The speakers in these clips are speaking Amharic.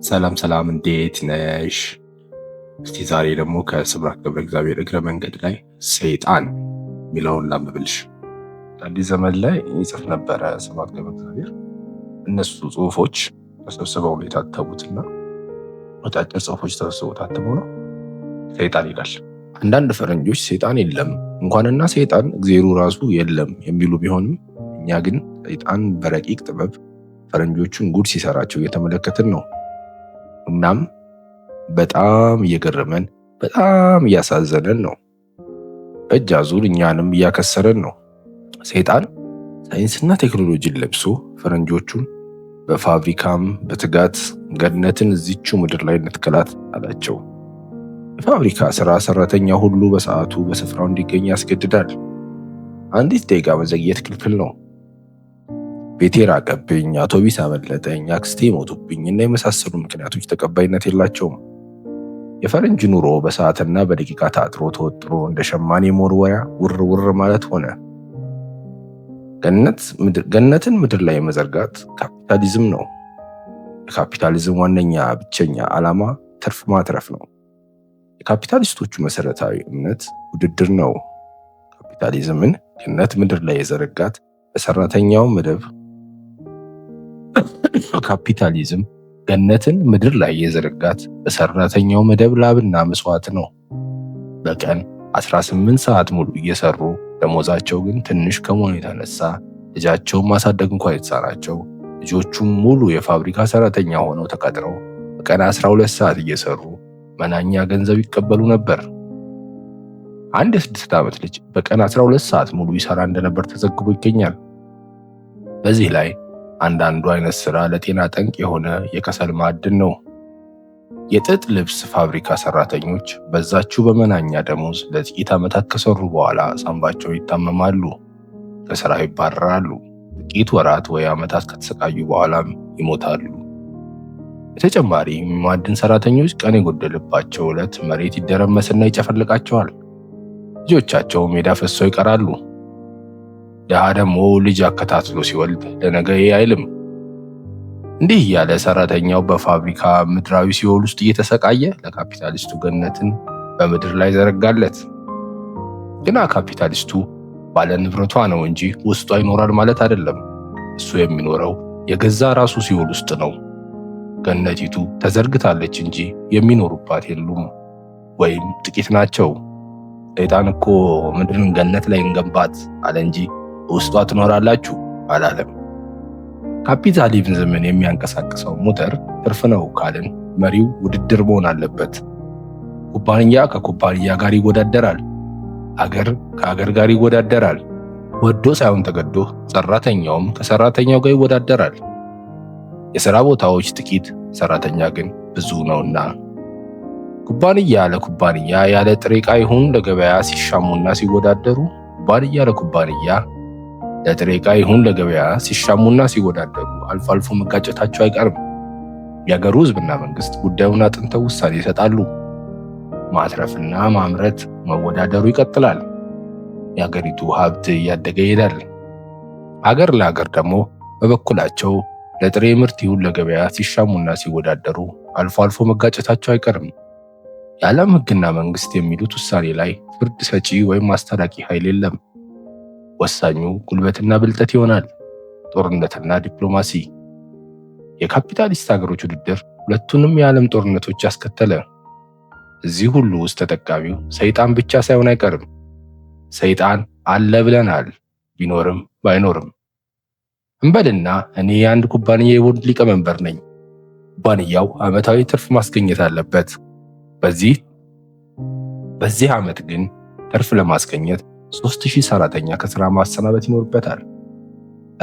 ሰላም ሰላም፣ እንዴት ነሽ? እስቲ ዛሬ ደግሞ ከስብሐት ገብረ እግዚአብሔር እግረ መንገድ ላይ ሰይጣን የሚለውን ላንብብልሽ። አዲስ ዘመን ላይ ይጽፍ ነበረ ስብሐት ገብረ እግዚአብሔር። እነሱ ጽሁፎች ተሰብስበው ነው የታተሙትና አጫጭር ጽሁፎች ተሰብስበው ታትመው ነው ሰይጣን ይላል። አንዳንድ ፈረንጆች ሰይጣን የለም እንኳንና ሰይጣን እግዜሩ ራሱ የለም የሚሉ ቢሆንም እኛ ግን ሰይጣን በረቂቅ ጥበብ ፈረንጆቹን ጉድ ሲሰራቸው እየተመለከትን ነው። እናም በጣም እየገረመን በጣም እያሳዘነን ነው። እጅ አዙር እኛንም እያከሰረን ነው። ሰይጣን ሳይንስና ቴክኖሎጂን ለብሶ ፈረንጆቹን በፋብሪካም በትጋት ገነትን እዚቹ ምድር ላይ እንትከላት አላቸው። የፋብሪካ ስራ ሰራተኛ ሁሉ በሰዓቱ በስፍራው እንዲገኝ ያስገድዳል። አንዲት ደቂቃ መዘግየት ክልክል ነው። ቤቴ ራቀብኝ፣ አውቶቢስ አመለጠኝ፣ አክስቴ ሞቱብኝ እና የመሳሰሉ ምክንያቶች ተቀባይነት የላቸውም። የፈረንጅ ኑሮ በሰዓትና በደቂቃ ታጥሮ ተወጥሮ እንደ ሸማኔ መወርወያ ውር ውር ማለት ሆነ። ገነትን ምድር ላይ መዘርጋት ካፒታሊዝም ነው። የካፒታሊዝም ዋነኛ ብቸኛ ዓላማ ትርፍ ማትረፍ ነው። የካፒታሊስቶቹ መሰረታዊ እምነት ውድድር ነው። ካፒታሊዝምን ገነት ምድር ላይ የዘረጋት በሰራተኛው መደብ ካፒታሊዝም ገነትን ምድር ላይ የዘረጋት በሰራተኛው መደብ ላብና መስዋዕት ነው። በቀን 18 ሰዓት ሙሉ እየሰሩ ደሞዛቸው ግን ትንሽ ከመሆኑ የተነሳ ልጃቸውን ማሳደግ እንኳን የተሳናቸው ልጆቹም ሙሉ የፋብሪካ ሰራተኛ ሆነው ተቀጥረው በቀን 12 ሰዓት እየሰሩ መናኛ ገንዘብ ይቀበሉ ነበር። አንድ የ6 ዓመት ልጅ በቀን 12 ሰዓት ሙሉ ይሰራ እንደነበር ተዘግቦ ይገኛል። በዚህ ላይ አንዳንዱ አይነት ስራ ለጤና ጠንቅ የሆነ የከሰል ማዕድን ነው። የጥጥ ልብስ ፋብሪካ ሰራተኞች በዛችው በመናኛ ደሞዝ ለጥቂት ዓመታት ከሰሩ በኋላ ሳምባቸው ይታመማሉ፣ ከስራ ይባረራሉ። ጥቂት ወራት ወይ ዓመታት ከተሰቃዩ በኋላም ይሞታሉ። በተጨማሪ ማዕድን ሰራተኞች ቀን የጎደለባቸው ዕለት መሬት ይደረመስና ይጨፈልቃቸዋል። ልጆቻቸው ሜዳ ፈሰው ይቀራሉ። ድሃ ደግሞ ልጅ አከታትሎ ሲወልድ ለነገ አይልም። እንዲህ እያለ ሰራተኛው በፋብሪካ ምድራዊ ሲኦል ውስጥ እየተሰቃየ ለካፒታሊስቱ ገነትን በምድር ላይ ዘረጋለት። ግና ካፒታሊስቱ ባለ ንብረቷ ነው እንጂ ውስጧ ይኖራል ማለት አይደለም። እሱ የሚኖረው የገዛ ራሱ ሲኦል ውስጥ ነው። ገነቲቱ ተዘርግታለች እንጂ የሚኖሩባት የሉም ወይም ጥቂት ናቸው። ሰይጣን እኮ ምድርን ገነት ላይ እንገንባት አለ እንጂ ውስጧ ትኖራላችሁ አላለም። ካፒታሊዝምን የሚያንቀሳቅሰው ሞተር ትርፍ ነው ካልን መሪው ውድድር መሆን አለበት። ኩባንያ ከኩባንያ ጋር ይወዳደራል። አገር ከአገር ጋር ይወዳደራል። ወዶ ሳይሆን ተገዶ ሰራተኛውም ከሰራተኛው ጋር ይወዳደራል። የሥራ ቦታዎች ጥቂት፣ ሰራተኛ ግን ብዙ ነውና ኩባንያ ለኩባንያ ያለ ጥሬ ዕቃ ይሁን ለገበያ ሲሻሙና ሲወዳደሩ፣ ኩባንያ ለኩባንያ ለጥሬ ዕቃ ይሁን ለገበያ ሲሻሙና ሲወዳደሩ አልፎ አልፎ መጋጨታቸው አይቀርም። የአገሩ ሕዝብና መንግስት ጉዳዩን አጥንተው ውሳኔ ይሰጣሉ። ማትረፍና ማምረት መወዳደሩ ይቀጥላል። የአገሪቱ ሀብት እያደገ ይሄዳል። አገር ለአገር ደግሞ በበኩላቸው ለጥሬ ምርት ይሁን ለገበያ ሲሻሙና ሲወዳደሩ አልፎ አልፎ መጋጨታቸው አይቀርም። የዓለም ሕግና መንግስት የሚሉት ውሳኔ ላይ ፍርድ ሰጪ ወይም አስታራቂ ኃይል የለም። ወሳኙ ጉልበትና ብልጠት ይሆናል። ጦርነትና ዲፕሎማሲ። የካፒታሊስት ሀገሮች ውድድር ሁለቱንም የዓለም ጦርነቶች ያስከተለ። እዚህ ሁሉ ውስጥ ተጠቃሚው ሰይጣን ብቻ ሳይሆን አይቀርም። ሰይጣን አለ ብለናል፣ ቢኖርም ባይኖርም። እንበልና እኔ የአንድ ኩባንያ የቦርድ ሊቀመንበር ነኝ። ኩባንያው ዓመታዊ ትርፍ ማስገኘት አለበት። በዚህ ዓመት ግን ትርፍ ለማስገኘት 3000 ሰራተኛ ከስራ ማሰናበት ይኖርበታል።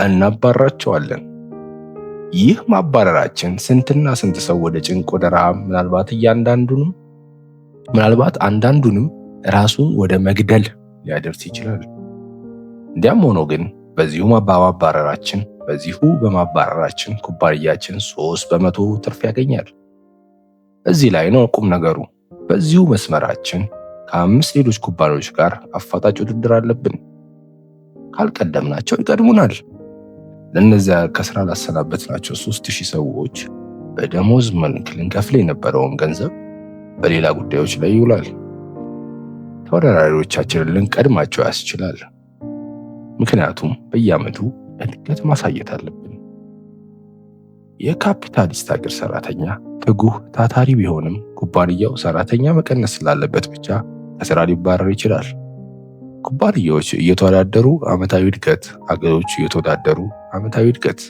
እናባራቸዋለን። ይህ ማባረራችን ስንትና ስንት ሰው ወደ ጭንቅ፣ ወደ ረሃብ፣ ምናልባት አንዳንዱንም ራሱን ወደ መግደል ሊያደርስ ይችላል። እንዲያም ሆኖ ግን በዚሁ በማባረራችን ኩባንያችን 3% ትርፍ ያገኛል። እዚህ ላይ ነው ቁም ነገሩ። በዚሁ መስመራችን ከ5 ሌሎች ኩባንያዎች ጋር አፋጣጭ ውድድር አለብን። ካልቀደምናቸው ይቀድሙናል። ለነዚያ ከስራ ላሰናበትናቸው 3000 ሰዎች በደሞዝ መልክ ልንከፍል የነበረውን ገንዘብ በሌላ ጉዳዮች ላይ ይውላል። ተወዳዳሪዎቻችንን ልንቀድማቸው ያስችላል። ምክንያቱም በየዓመቱ እድገት ማሳየት አለብን። የካፒታሊስት ሀገር ሰራተኛ ትጉህ ታታሪ ቢሆንም ኩባንያው ሰራተኛ መቀነስ ስላለበት ብቻ ከስራ ሊባረር ይችላል። ኩባንያዎች እየተወዳደሩ ዓመታዊ እድገት፣ ሀገሮች እየተወዳደሩ ዓመታዊ እድገት።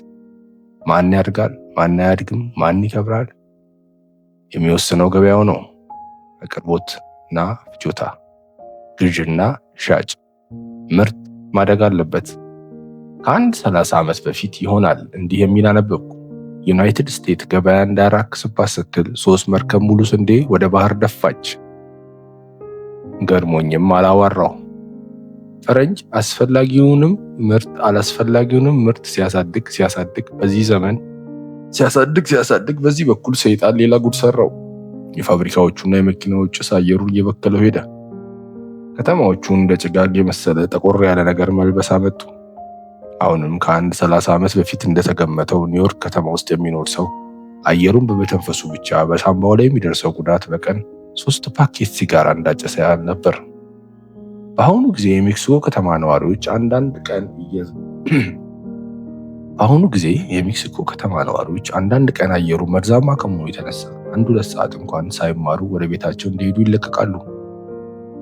ማን ያድጋል፣ ማን አያድግም፣ ማን ይከብራል የሚወስነው ገበያው ነው። አቅርቦትና ፍጆታ፣ ግዥና ሻጭ። ምርት ማደግ አለበት። ከአንድ 30 ዓመት በፊት ይሆናል እንዲህ የሚል አነበብኩ። ዩናይትድ ስቴትስ ገበያ እንዳያራክስባት ስትል 3 መርከብ ሙሉ ስንዴ ወደ ባህር ደፋች። ገርሞኝም አላዋራው። ፈረንጅ አስፈላጊውንም ምርት አላስፈላጊውንም ምርት ሲያሳድግ በዚህ በኩል ሰይጣን ሌላ ጉድ ሰራው። የፋብሪካዎቹና የመኪናዎቹ ጭስ አየሩን እየበከለው ሄደ። ከተማዎቹ እንደ ጭጋግ የመሰለ ጠቆር ያለ ነገር መልበስ አመጡ። አሁንም ከአንድ 30 ዓመት በፊት እንደተገመተው ኒውዮርክ ከተማ ውስጥ የሚኖር ሰው አየሩን በመተንፈሱ ብቻ በሳምባው ላይ የሚደርሰው ጉዳት በቀን 3 ፓኬት ሲጋራ እንዳጨሰ ያህል ነበር። በአሁኑ ጊዜ የሜክሲኮ ከተማ ነዋሪዎች አንዳንድ ቀን አየሩ መርዛማ ከመሆኑ የተነሳ 1-2 ሰዓት እንኳን ሳይማሩ ወደ ቤታቸው እንዲሄዱ ይለቀቃሉ።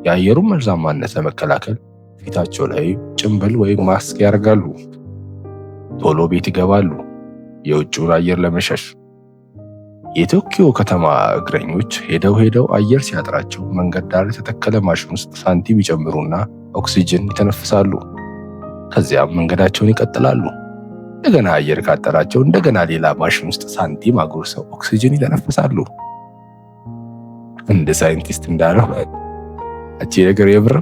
የአየሩን መርዛማነት ለመከላከል ፊታቸው ላይ ጭንብል ወይም ማስክ ያደርጋሉ። ቶሎ ቤት ይገባሉ፣ የውጭውን አየር ለመሸሽ። የቶኪዮ ከተማ እግረኞች ሄደው አየር ሲያጥራቸው መንገድ ዳር የተተከለ ማሽን ውስጥ ሳንቲም ይጨምሩና ኦክሲጅን ይተነፍሳሉ። ከዚያም መንገዳቸውን ይቀጥላሉ። እንደገና አየር ካጠራቸው እንደገና ሌላ ማሽን ውስጥ ሳንቲም አጉርሰው ኦክሲጅን ይተነፍሳሉ። እንደ ሳይንቲስት እንዳለው እቺ ነገር የብር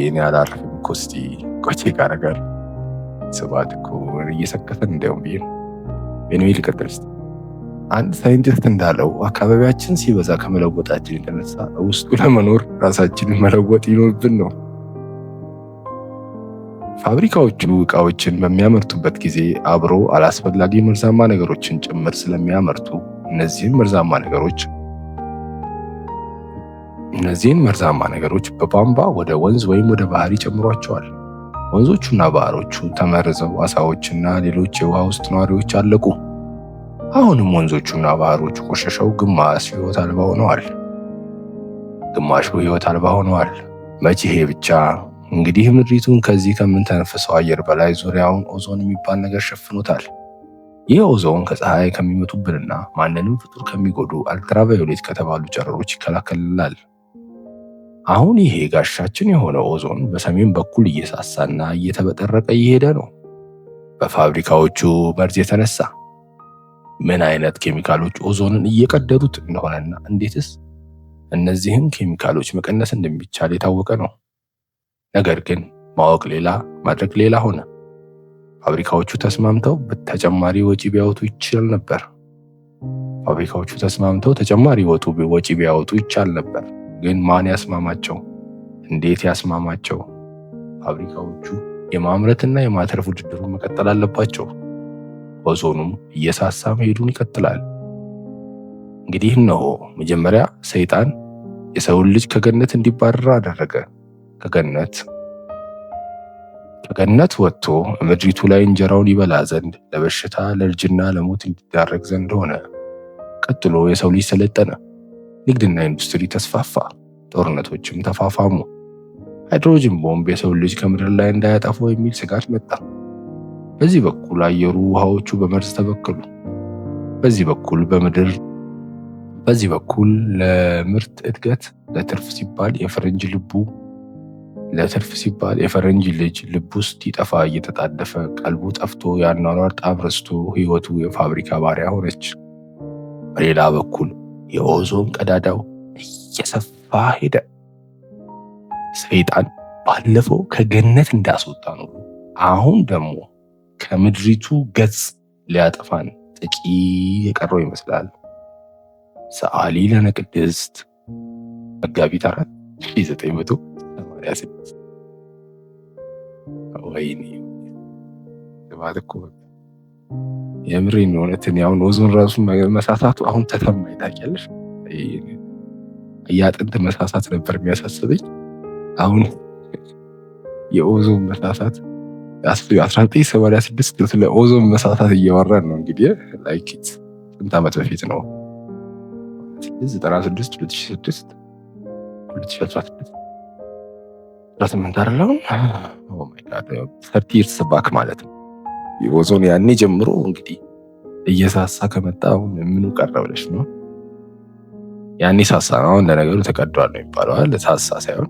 እኔ አላርፍም እኮ እስቲ ቆቼ ጋር ስባት እኮ እየሰከተን እንደውም ቢል በኔል ቀጥልስ። አንድ ሳይንቲስት እንዳለው አካባቢያችን ሲበዛ ከመለወጣችን የተነሳ ውስጡ ለመኖር ራሳችንን መለወጥ ይኖርብን ነው። ፋብሪካዎቹ ዕቃዎችን በሚያመርቱበት ጊዜ አብሮ አላስፈላጊ መርዛማ ነገሮችን ጭምር ስለሚያመርቱ እነዚህን መርዛማ ነገሮች በቧንቧ ወደ ወንዝ ወይም ወደ ባህር ይጨምሯቸዋል። ወንዞቹና ባህሮቹ ተመርዘው አሳዎችና ሌሎች የውሃ ውስጥ ነዋሪዎች አለቁ። አሁንም ወንዞቹና ባህሮቹ ቆሸሸው ግማሽ ሕይወት አልባ ሆነዋል። መቼ ይሄ ብቻ! እንግዲህ ምድሪቱን ከዚህ ከምንተነፍሰው አየር በላይ ዙሪያውን ኦዞን የሚባል ነገር ሸፍኖታል። ይህ ኦዞን ከፀሐይ ከሚመጡብንና ማንንም ፍጡር ከሚጎዱ አልትራቫዮሌት ከተባሉ ጨረሮች ይከላከልላል። አሁን ይሄ ጋሻችን የሆነ ኦዞን በሰሜን በኩል እየሳሳና እየተበጠረቀ እየሄደ ነው። በፋብሪካዎቹ መርዝ የተነሳ ምን አይነት ኬሚካሎች ኦዞንን እየቀደዱት እንደሆነና እንዴትስ እነዚህን ኬሚካሎች መቀነስ እንደሚቻል የታወቀ ነው። ነገር ግን ማወቅ ሌላ ማድረግ ሌላ ሆነ። ፋብሪካዎቹ ተስማምተው ተጨማሪ ወጪ ቢያወጡ ይቻል ነበር። ግን ማን ያስማማቸው? እንዴት ያስማማቸው? ፋብሪካዎቹ የማምረትና የማትረፍ ውድድሩን መቀጠል አለባቸው። ኦዞኑም እየሳሳ መሄዱን ይቀጥላል። እንግዲህ እነሆ መጀመሪያ ሰይጣን የሰውን ልጅ ከገነት እንዲባረር አደረገ። ከገነት ወጥቶ ምድሪቱ ላይ እንጀራውን ይበላ ዘንድ ለበሽታ፣ ለእርጅና፣ ለሞት እንዲዳረግ ዘንድ ሆነ። ቀጥሎ የሰው ልጅ ሰለጠነ። ንግድና ኢንዱስትሪ ተስፋፋ። ጦርነቶችም ተፋፋሙ። ሃይድሮጅን ቦምብ የሰው ልጅ ከምድር ላይ እንዳያጠፋው የሚል ስጋት መጣ። በዚህ በኩል አየሩ፣ ውሃዎቹ በመርዝ ተበከሉ። በዚህ በኩል ለምርት እድገት ለትርፍ ሲባል የፈረንጅ ልጅ ልብ ውስጥ ይጠፋ እየተጣደፈ ቀልቡ ጠፍቶ የአኗኗር ጣም ረስቶ ሕይወቱ የፋብሪካ ባሪያ ሆነች። በሌላ በኩል የኦዞን ቀዳዳው እየሰፋ ሄደ። ሰይጣን ባለፈው ከገነት እንዳስወጣ ነው፣ አሁን ደግሞ ከምድሪቱ ገጽ ሊያጠፋን ጥቂት የቀረው ይመስላል። ሰዓሊ ለነ ቅድስት መጋቢት 4 1986 ወይኔ ግባት እኮ የምሬን ነው። እውነትን ያው ኦዞን ራሱ መሳሳቱ አሁን ተሰማኝ ታውቂያለሽ። የአጥንት መሳሳት ነበር የሚያሳስበኝ። አሁን የኦዞን መሳሳት 1986 ስለ ኦዞን መሳሳት እያወራን ነው እንግዲህ ላይክ ስንት ዓመት በፊት ነው? 96 2006 2016 18 አይደለም? ኦ ማይ ጋድ 30 years back ማለት ነው። የኦዞን ያኔ ጀምሮ እንግዲህ እየሳሳ ከመጣ አሁን ምኑ ቀረ ብለሽ ነው? ያኔ ሳሳ ነው። አሁን ለነገሩ ተቀዷል ነው የሚባለው፣ ሳሳ ሳይሆን።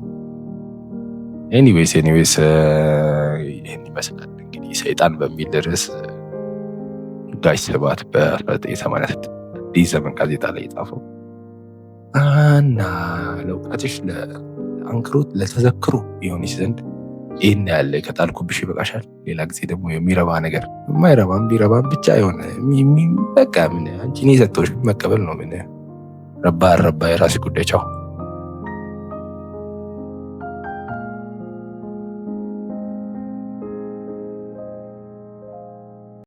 ኤኒዌይስ ይህን ይመስላል እንግዲህ ሰይጣን በሚል ርዕስ ጋሽ ስብሐት በ1986 አዲስ ዘመን ጋዜጣ ላይ የጻፈው እና ለእውቀትሽ ለአንክሮት ለተዘክሮ ይሆንሽ ዘንድ ይህን ያለ ከጣልኩብሽ ይበቃሻል። ሌላ ጊዜ ደግሞ የሚረባ ነገር የማይረባም ቢረባም ብቻ የሆነ በቃ ምን አንቺ እኔ ሰጥቶሽ መቀበል ነው። ምን ረባ የራሴ ጉዳይ። ቻው።